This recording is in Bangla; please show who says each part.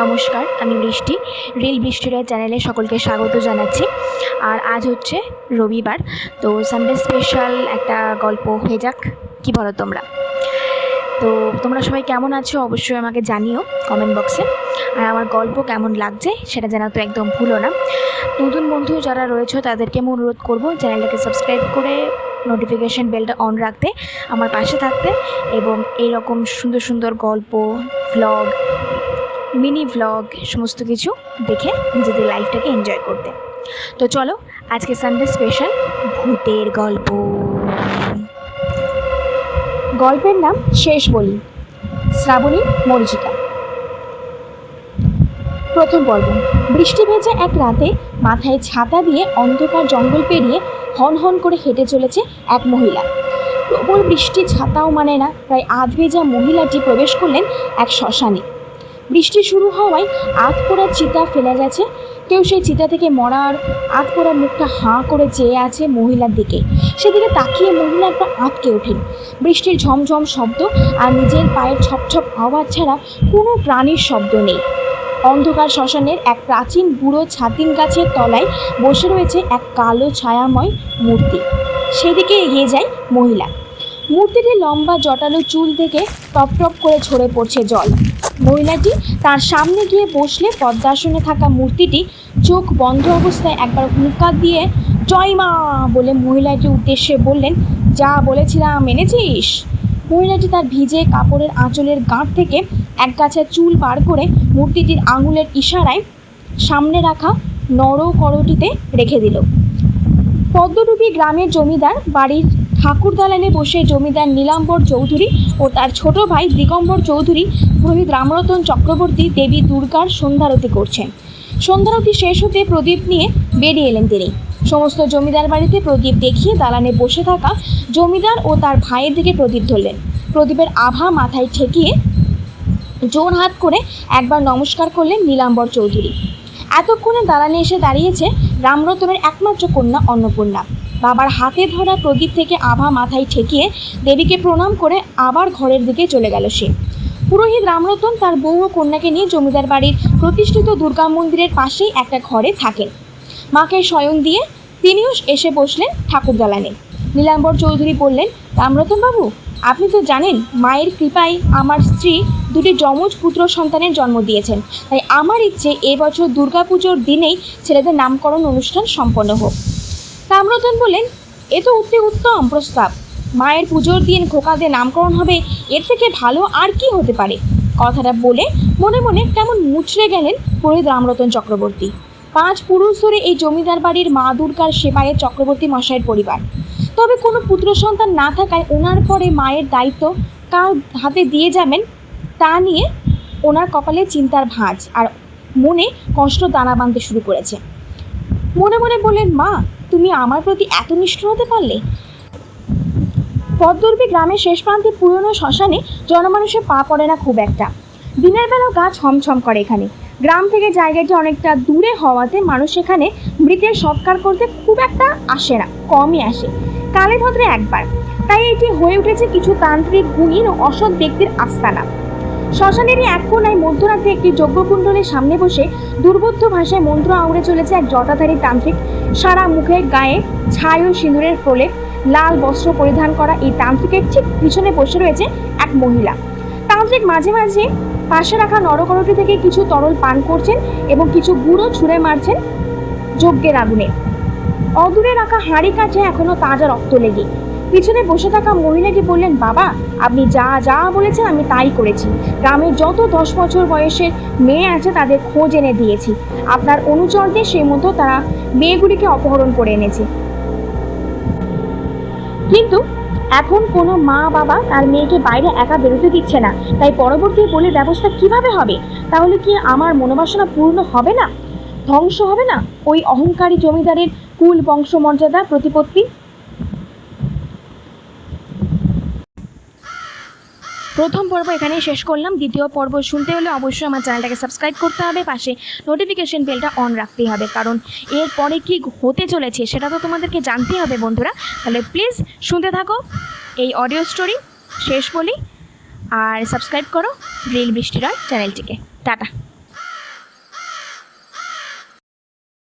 Speaker 1: নমস্কার, আমি বৃষ্টি। রিল বৃষ্টির চ্যানেলে সকলকে স্বাগত জানাচ্ছি। আর আজ হচ্ছে রবিবার, তো সানডে স্পেশাল একটা গল্প হয়ে যাক, কি বলো তোমরা? তো তোমরা সবাই কেমন আছো অবশ্যই আমাকে জানিও কমেন্ট বক্সে। আর আমার গল্প কেমন লাগছে সেটা জানাতে একদম ভুলো না। নতুন বন্ধু যারা রয়েছে তাদেরকে আমি অনুরোধ করবো চ্যানেলটাকে সাবস্ক্রাইব করে নোটিফিকেশান বেলটা অন রাখতে, আমার পাশে থাকতে এবং এইরকম সুন্দর সুন্দর গল্প, ভ্লগ, মিনি ভ্লগ সমস্ত কিছু দেখে নিজেদের লাইফটাকে এনজয় করতে। তো চলো আজকে সানডে স্পেশাল ভূতের গল্প। গল্পের নাম শেষ বলি, শ্রাবণী মরিচিকা। প্রথম পর্ব। বৃষ্টি ভেজা এক রাতে মাথায় ছাতা দিয়ে অন্ধকার জঙ্গল পেরিয়ে হন হন করে হেঁটে চলেছে এক মহিলা। প্রবল বৃষ্টি ছাতাও মানে না, প্রায় আধ ভেজা মহিলাটি প্রবেশ করলেন এক শ্মশানে। বৃষ্টি শুরু হওয়ায় আধ পোড়া চিতা ফেলে গেছে। কেউ সেই চিতা থেকে মরার আধ পোড়া মুখটা হাঁ করে চেয়ে আছে মহিলার দিকে। সেদিকে তাকিয়ে মহিলা একবার আঁতকে ওঠেন। বৃষ্টির ঝমঝম শব্দ আর নিজের পায়ের ছপছপ আওয়াজ ছাড়া কোনো প্রাণীর শব্দ নেই। অন্ধকার শ্মশানের এক প্রাচীন বুড়ো ছাতিম গাছের তলায় বসে রয়েছে এক কালো ছায়াময় মূর্তি। সেদিকে এগিয়ে যায় মহিলা। মূর্তিটির লম্বা জটালো চুল থেকে টপ টপ করে ঝরে পড়ছে জল। মহিলাটি তার সামনে গিয়ে বসলে পদ্মাসনে থাকা মূর্তিটি চোখ বন্ধ অবস্থায় একবার হুঙ্কার দিয়ে জয় মা বলে মহিলাটির উদ্দেশ্যে বললেন, যা বলেছিলাম এনেছিস? মহিলাটি তার ভিজে কাপড়ের আঁচলের গাঁট থেকে এক গাছা চুল বার করে মূর্তিটির আঙুলের ইশারায় সামনে রাখা নরকরটিতে রেখে দিল। পদ্মডুবি গ্রামের জমিদার বাড়ির ঠাকুর দালানে বসে জমিদার নীলাম্বর চৌধুরী ও তার ছোট ভাই দিগম্বর চৌধুরী পুরোহিত রামরতন চক্রবর্তী দেবী দুর্গার সন্ধ্যারতি করছেন। সন্ধ্যারতি শেষ হতে প্রদীপ নিয়ে বেরিয়ে এলেন তিনি। সমস্ত জমিদার বাড়িতে প্রদীপ দেখিয়ে দালানে বসে থাকা জমিদার ও তার ভাইয়ের দিকে প্রদীপ ধরলেন। প্রদীপের আভা মাথায় ঠেকিয়ে জোর হাত করে একবার নমস্কার করলেন নীলাম্বর চৌধুরী। এতক্ষণে দালানে এসে দাঁড়িয়েছে রামরতনের একমাত্র কন্যা অন্নপূর্ণা। বাবার হাতে ধরা প্রদীপ থেকে আভা মাথায় ঠেকিয়ে দেবীকে প্রণাম করে আবার ঘরের দিকে চলে গেল সে। পুরোহিত রামরতন তার বউ ও কন্যাকে নিয়ে জমিদার বাড়ির প্রতিষ্ঠিত দুর্গা মন্দিরের পাশেই একটা ঘরে থাকেন। মাকে শয়ন দিয়ে তিনিও এসে বসলেন ঠাকুর দালানে। নীলাম্বর চৌধুরী বললেন, রামরতন বাবু, আপনি তো জানেন মায়ের কৃপায় আমার স্ত্রী দুটি যমজ পুত্র সন্তানের জন্ম দিয়েছেন, তাই আমার ইচ্ছে এবছর দুর্গাপুজোর দিনেই ছেলেদের নামকরণ অনুষ্ঠান সম্পন্ন হোক। রামরতন বললেন, এ তো অতি উত্তম প্রস্তাব। মায়ের পুজোর দিন খোকাদের নামকরণ হবে, এর থেকে ভালো আর কি হতে পারে? কথাটা বলে মনে মনে কেমন মুচড়ে গেলেন পুরোহিত রামরতন চক্রবর্তী। 5 পুরুষ ধরে এই জমিদার বাড়ির মা দুর্গার সেবায় চক্রবর্তী মশাইয়ের পরিবার। তবে কোনো পুত্র সন্তান না থাকায় ওনার পরে মায়ের দায়িত্ব কার হাতে দিয়ে যাবেন তা নিয়ে ওনার কপালে চিন্তার ভাঁজ আর মনে কষ্ট দানা বাঁধতে শুরু করেছে। মনে মনে বললেন, মা, তুমি আমার প্রতি এত নিষ্ঠুর হতে পারলে? পদ্মডুবি গ্রামের শেষ প্রান্তে পুরনো শ্মশানে জনমানুষের পা পড়ে না খুব একটা। দিনের বেলাও গা ছমছম করে এখানে। গ্রাম থেকে জায়গাটি অনেকটা দূরে হওয়াতে মানুষ এখানে মৃতের সৎকার করতে খুব একটা আসে না, কমই আসে, কালে ভদ্রে একবার। তাই এটি হয়ে উঠেছে কিছু তান্ত্রিক, গুণী ও অসৎ ব্যক্তির আস্তানা। শ্মশানেরই এক কোণায় মধ্যরাতে একটি যজ্ঞকুণ্ডলের সামনে বসে দুর্বোধ্য ভাষায় মন্ত্র আউড়ে চলেছে এক জটাধারী তান্ত্রিক। সারা মুখে গায়ে ছাই ও সিঁদুরের প্রলেপ, লাল বস্ত্র পরিধান করা এই তান্ত্রিকের ঠিক পিছনে বসে রয়েছে এক মহিলা। তান্ত্রিক মাঝে মাঝে পাশে রাখা নরকরটি থেকে কিছু তরল পান করছেন এবং কিছু গুঁড়ো ছুঁড়ে মারছেন যজ্ঞের আগুনে। অদূরে রাখা হাঁড়ি কাছে এখনো তাজা রক্ত লেগে। পিছনে বসে থাকা মহিলাটি বললেন, বাবা, আপনি যা যা বলেছেন আমি তাই করেছি। গ্রামের যত 10 বছর বয়সের মেয়ে আছে তাদের খোঁজ এনে দিয়েছি। আপনার অনুচরদের সেই মতো তারা মেয়েগুলিকে অপহরণ করে এনেছে। কিন্তু এখন কোনো মা বাবা তার মেয়েকে বাইরে একা বেরোতে দিচ্ছে না, তাই পরবর্তী বলির ব্যবস্থা কিভাবে হবে? তাহলে কি আমার মনোবাসনা পূর্ণ হবে না? ধ্বংস হবে না ওই অহংকারী জমিদারের কুল বংশমর্যাদা প্রতিপত্তি? প্রথম পর্ব এখানেই শেষ করলাম। দ্বিতীয় পর্ব শুনতে হলে অবশ্যই আমার চ্যানেলটাকে সাবস্ক্রাইব করতে হবে, পাশে নোটিফিকেশন বেলটা অন রাখতেই হবে, কারণ এর পরে কি হতে চলেছে সেটা তো তোমাদেরকে জানতেই হবে বন্ধুরা। তাহলে প্লিজ শুনতে থাকো এই অডিও স্টোরি শেষ বলি, আর সাবস্ক্রাইব করো রিল বৃষ্টির চ্যানেলটিকে। টাটা।